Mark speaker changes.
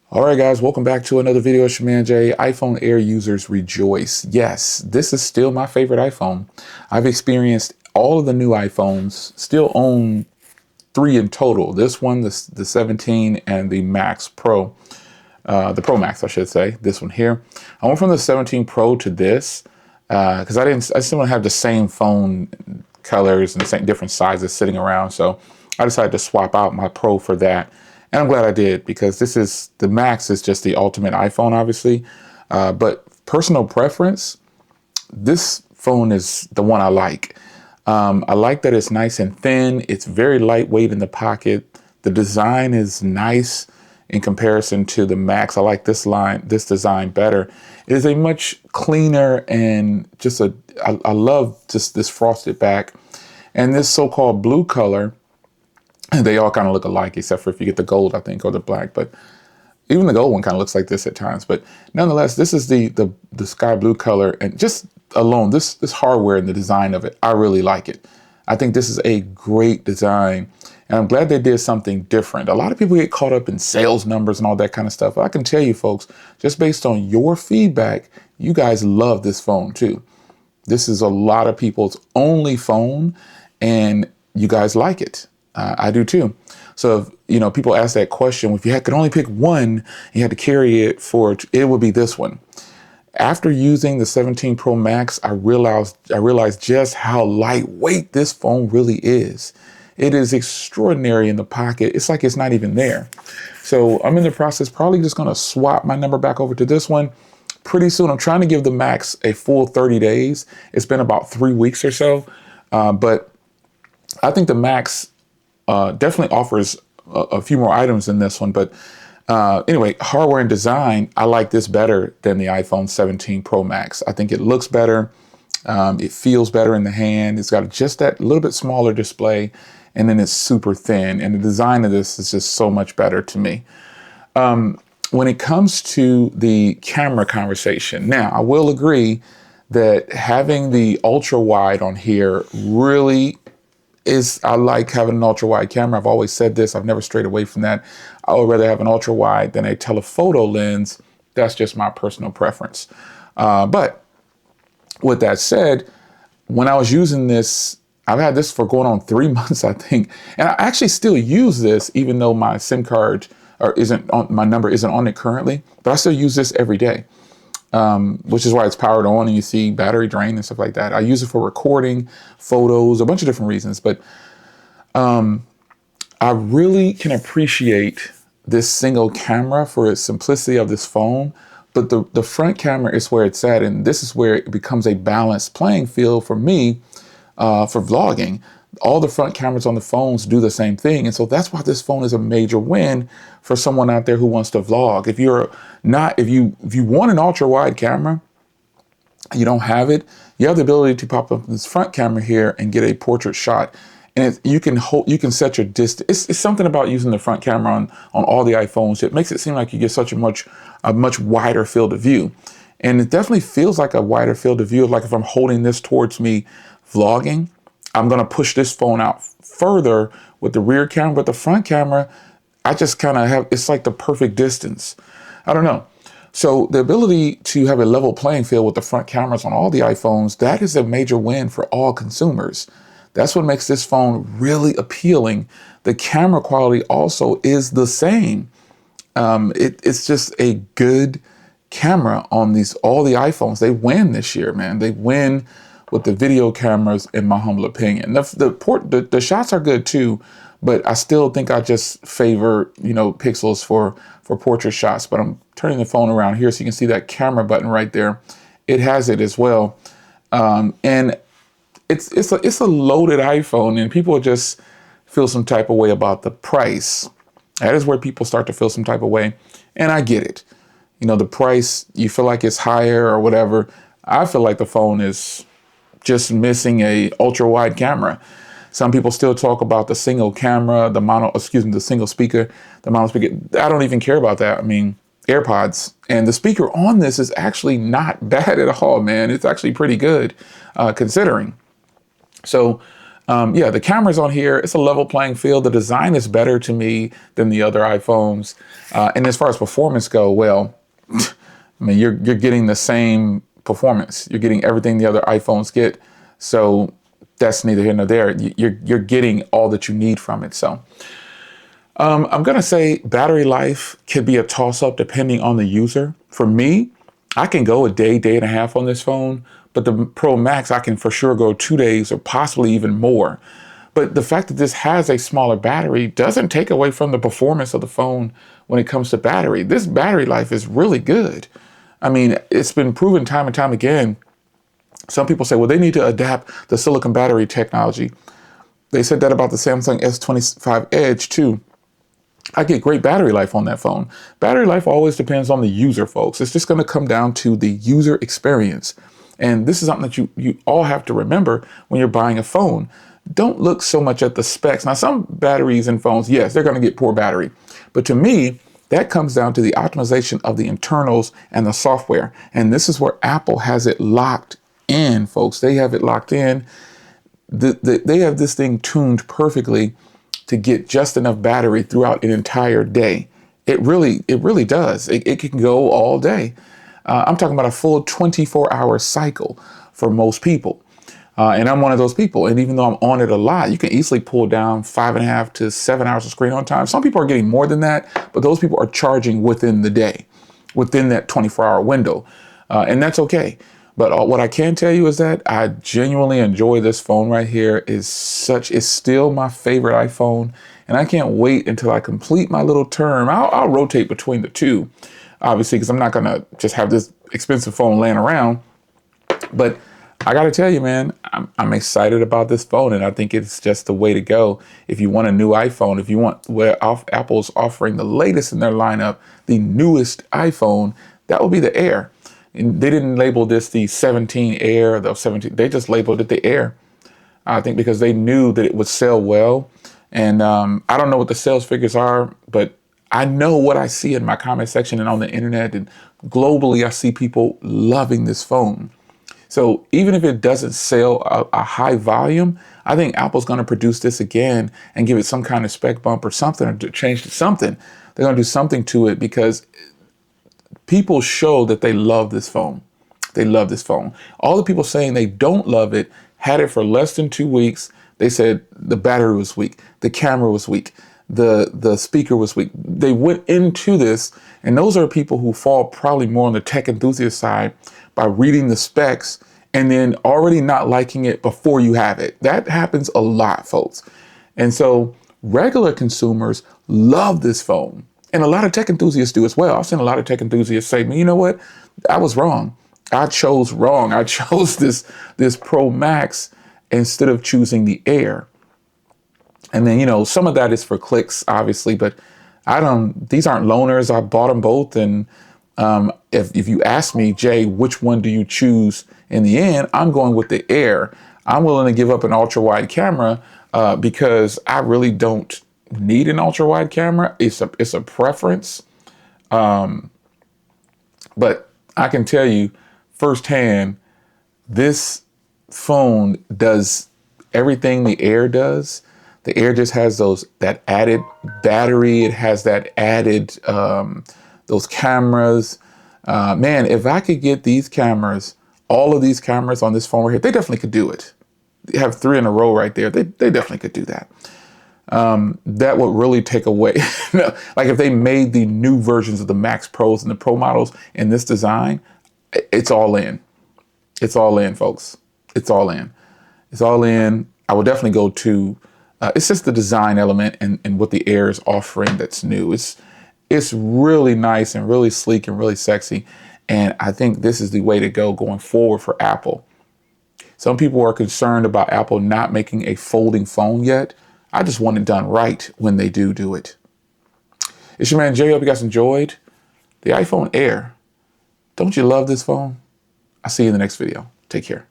Speaker 1: All right, guys, welcome back to another video. It's your man Jay. iPhone Air users rejoice. Yes, this is still my favorite iPhone. I've experienced all of the new iPhones, still own three in total. This one, the 17 and the Max Pro, the Pro Max, I should say, this one here. I went from the 17 Pro to this because I still want to have the same phone colors and the same different sizes sitting around. So I decided to swap out my Pro for that. And I'm glad I did because the Max is just the ultimate iPhone, obviously. But personal preference, this phone is the one I like. I like that it's nice and thin. It's very lightweight in the pocket. The design is nice in comparison to the Max. I like this design better. It is a much cleaner and I love just this frosted back and this so-called blue color. They all kind of look alike, except for if you get the gold, I think, or the black. But even the gold one kind of looks like this at times. But nonetheless, this is the sky blue color, and just alone, this hardware and the design of it, I really like it. I think this is a great design, and I'm glad they did something different. A lot of people get caught up in sales numbers and all that kind of stuff. But I can tell you, folks, just based on your feedback, you guys love this phone too. This is a lot of people's only phone, and you guys like it. I do too. So, if, people ask that question, if you could only pick one and you had to carry it it would be this one. After using the 17 Pro Max, I realized just how lightweight this phone really is. It is extraordinary in the pocket. It's like it's not even there. So I'm in the process, probably just going to swap my number back over to this one pretty soon. I'm trying to give the Max a full 30 days. It's been about 3 weeks or so. But I think the Max definitely offers a few more items than this one. But anyway, hardware and design, I like this better than the iPhone 17 Pro Max. I think it looks better. It feels better in the hand. It's got just that little bit smaller display, and then it's super thin. And the design of this is just so much better to me. When it comes to the camera conversation, now I will agree that having the ultra wide on here really I like having an ultra wide camera. I've always said this. I've never strayed away from that. I would rather have an ultra wide than a telephoto lens. That's just my personal preference. But with that said, when I was using this, I've had this for going on 3 months, I think. And I actually still use this, even though my SIM card my number isn't on it currently, but I still use this every day. Which is why it's powered on and you see battery drain and stuff like that. I use it for recording, photos, a bunch of different reasons. But I really can appreciate this single camera for its simplicity of this phone. But the front camera is where it's at. And this is where it becomes a balanced playing field for me for vlogging. All the front cameras on the phones do the same thing. And so that's why this phone is a major win for someone out there who wants to vlog. If you want an ultra wide camera, you don't have it, you have the ability to pop up this front camera here and get a portrait shot. And you can set your distance. It's something about using the front camera on all the iPhones. It makes it seem like you get a much wider field of view. And it definitely feels like a wider field of view. Like if I'm holding this towards me vlogging, I'm going to push this phone out further with the rear camera, but the front camera, I just kind of it's like the perfect distance. I don't know. So the ability to have a level playing field with the front cameras on all the iPhones, that is a major win for all consumers. That's what makes this phone really appealing. The camera quality also is the same. It's just a good camera on all the iPhones. They win this year, man. They win with the video cameras, in my humble opinion. The shots are good too, but I still think I just favor, pixels for portrait shots. But I'm turning the phone around here so you can see that camera button right there. It has it as well. And it's a loaded iPhone, and people just feel some type of way about the price. That is where people start to feel some type of way. And I get it. The price, you feel like it's higher or whatever. I feel like the phone is just missing a ultra wide camera. Some people still talk about the single camera, the single speaker, the mono speaker. I don't even care about that. I mean, AirPods, and the speaker on this is actually not bad at all, man. It's actually pretty good considering. So Yeah, the camera's on here. It's a level playing field. The design is better to me than the other iPhones. And as far as performance go, well, I mean, you're getting the same performance. You're getting everything the other iPhones get. So that's neither here nor there. You're getting all that you need from it. So I'm going to say battery life can be a toss up depending on the user. For me, I can go a day, day and a half on this phone, but the Pro Max, I can for sure go 2 days or possibly even more. But the fact that this has a smaller battery doesn't take away from the performance of the phone when it comes to battery. This battery life is really good. I mean, it's been proven time and time again. Some people say, well, they need to adapt the silicon battery technology. They said that about the Samsung S25 Edge too. I get great battery life on that phone. Battery life always depends on the user, folks. It's just going to come down to the user experience. And this is something that you all have to remember when you're buying a phone. Don't look so much at the specs. Now, some batteries in phones, yes, they're going to get poor battery. But to me, that comes down to the optimization of the internals and the software. And this is where Apple has it locked in, folks. They have it locked in. They have this thing tuned perfectly to get just enough battery throughout an entire day. It really does. It can go all day. I'm talking about a full 24-hour cycle for most people. And I'm one of those people. And even though I'm on it a lot, you can easily pull down 5.5 to 7 hours of screen on time. Some people are getting more than that, but those people are charging within the day, within that 24-hour window. And that's okay. But what I can tell you is that I genuinely enjoy this phone right here. It's still my favorite iPhone. And I can't wait until I complete my little term. I'll rotate between the two, obviously, because I'm not going to just have this expensive phone laying around. But I got to tell you, man, I'm excited about this phone, and I think it's just the way to go. If you want a new iPhone, if you want where Apple's offering the latest in their lineup, the newest iPhone, that will be the Air. And they didn't label this the 17 Air, the 17. They just labeled it the Air. I think because they knew that it would sell well. And I don't know what the sales figures are, but I know what I see in my comment section and on the internet, and globally, I see people loving this phone. So even if it doesn't sell a high volume, I think Apple's going to produce this again and give it some kind of spec bump or something, or to change to something. They're going to do something to it because people show that they love this phone. They love this phone. All the people saying they don't love it had it for less than 2 weeks. They said the battery was weak, the camera was weak, the speaker was weak. They went into this, and those are people who fall probably more on the tech enthusiast side by reading the specs and then already not liking it before you have it. That happens a lot, folks. And so regular consumers love this phone. And a lot of tech enthusiasts do as well. I've seen a lot of tech enthusiasts say, you know what? I was wrong. I chose wrong. I chose this Pro Max instead of choosing the Air. And then, some of that is for clicks, obviously, but these aren't loners. I bought them both. And if you ask me, Jay, which one do you choose in the end? I'm going with the Air. I'm willing to give up an ultra wide camera because I really don't need an ultra wide camera. It's a preference. But I can tell you firsthand, this phone does everything the Air does. The Air just has that added battery. It has that added those cameras. Man, if I could get these cameras, all of these cameras on this phone right here, they definitely could do it. They have 3 in a row right there. They definitely could do that. That would really take away, like if they made the new versions of the Max Pros and the Pro models in this design, it's all in. It's all in, folks. It's all in. It's all in. I would definitely go to, it's just the design element and what the Air is offering that's new. It's really nice and really sleek and really sexy. And I think this is the way to go going forward for Apple. Some people are concerned about Apple not making a folding phone yet. I just want it done right when they do it. It's your man Jay. Hope you guys enjoyed the iPhone Air. Don't you love this phone? I'll see you in the next video. Take care.